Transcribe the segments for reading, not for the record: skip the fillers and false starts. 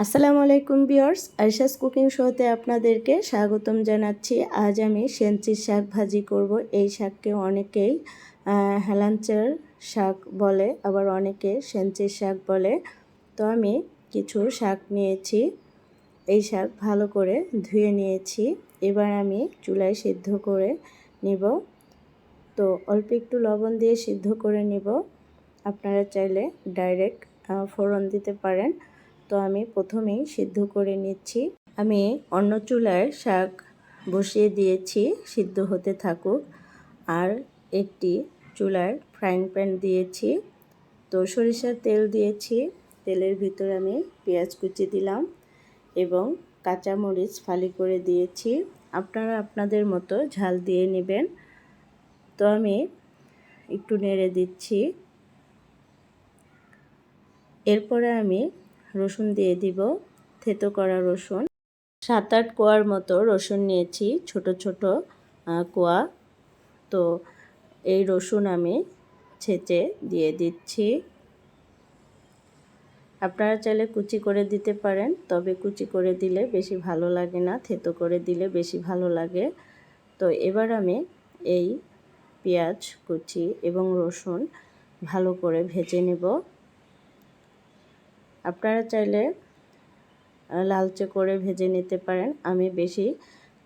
আসসালামু আলাইকুম viewers, Ayesha's cooking শোতে আপনাদেরকে স্বাগতম জানাচ্ছি। আজ আমি সেঞ্চির শাক ভাজি করব। এই শাককে অনেকেই হেলাঞ্চের শাক বলে, আবার অনেকে সেঞ্চির শাক বলে। তো আমি কিছু শাক নিয়েছি, এই শাক ভালো করে ধুয়ে নিয়েছি। এবার আমি চুলায় সিদ্ধ করে নিব। তো অল্প একটু লবণ দিয়ে সিদ্ধ করে নিব। আপনারা চাইলে ডাইরেক্ট ফোড়ন দিতে পারেন। তো আমি প্রথমেই সিদ্ধ করে নিচ্ছি। আমি অন্য চুলায় শাক বসিয়ে দিয়েছি, সিদ্ধ হতে থাকুক। আর একটি চুলায় ফ্রাইং প্যান দিয়েছি। তো সরিষার তেল দিয়েছি, তেলের ভিতরে আমি পেঁয়াজ কুচি দিলাম এবং কাঁচামরিচ ফালি করে দিয়েছি। আপনারা আপনাদের মতো ঝাল দিয়ে নেবেন। তো আমি একটু নেড়ে দিচ্ছি। এরপরে আমি রসুন দিয়ে দিব, থেতো করা রসুন। 7-8 কোয়ার মতো রসুন নিয়েছি, ছোট ছোট কোয়া। তো এই রসুন আমি ছেঁচে দিয়ে দিচ্ছি। আপনারা চাইলে কুচি করে দিতে পারেন, তবে কুচি করে দিলে বেশি ভালো লাগে না, থেতো করে দিলে বেশি ভালো লাগে। তো এবার আমি এই পেঁয়াজ কুচি এবং রসুন ভালো করে ভেজে নেব। আপনারা চাইলে লালচে করে ভেজে নিতে পারেন, আমি বেশি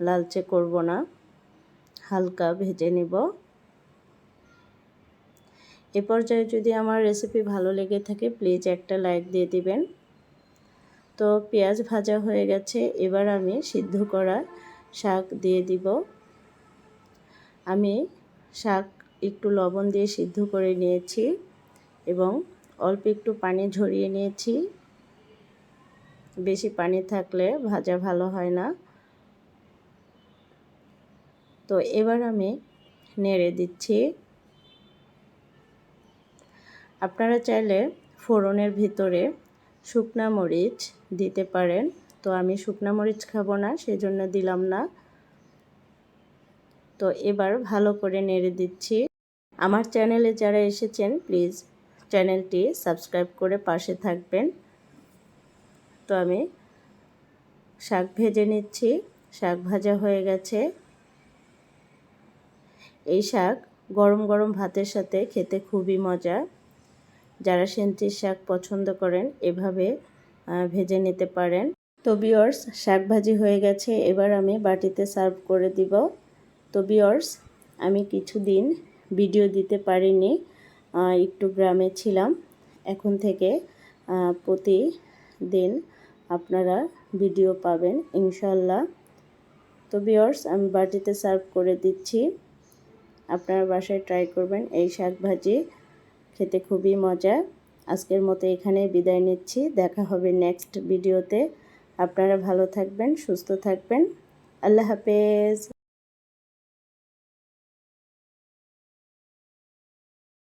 লালচে করব না, হালকা ভেজে নেব। এ পর্যায়ে যদি আমার রেসিপি ভালো লেগে থাকে প্লিজ একটা লাইক দিয়ে দিবেন। তো পেঁয়াজ ভাজা হয়ে গেছে, এবার আমি সিদ্ধ করা শাক দিয়ে দিব। আমি শাক একটু লবণ দিয়ে সিদ্ধ করে নিয়েছি এবং অল্প একটু পানি ঝরিয়ে নিয়েছি। বেশি পানি থাকলে ভাজা ভালো হয় না। তো এবার আমি নেড়ে দিচ্ছি। আপনারা চাইলে ফোড়নের ভিতরে শুকনা মরিচ দিতে পারেন। তো আমি শুকনা মরিচ খাবো না, সেজন্য দিলাম না। তো এবার ভালো করে নেড়ে দিচ্ছি। আমার চ্যানেলে যারা এসেছেন প্লিজ চ্যানেলটি সাবস্ক্রাইব করে পাশে থাকবেন। তো আমি শাক ভেজে নিচ্ছি, শাক ভাজা হয়ে গেছে। এই শাক গরম গরম ভাতের সাথে খেতে খুবই মজা। যারা সেঞ্চির শাক পছন্দ করেন এভাবে ভেজে নিতে পারেন। তো ভিউয়ার্স, শাক ভাজি হয়ে গেছে, এবার আমি বাটিতে সার্ভ করে দিব। তো ভিউয়ার্স, আমি কিছুদিন ভিডিও দিতে পারিনি, একটু গ্রামে ছিলাম। এখন থেকে প্রতিদিন আপনারা ভিডিও পাবেন ইনশাল্লাহ। তো ভিউয়ার্স, আমি বাটিতে সার্ভ করে দিচ্ছি। আপনারা বাসায় ট্রাই করবেন এই শাক ভাজি, খেতে খুবই মজা। আজকের মতো এখানে বিদায় নিচ্ছি, দেখা হবে নেক্সট ভিডিওতে। আপনারা ভালো থাকবেন, সুস্থ থাকবেন। আল্লাহ হাফেজ।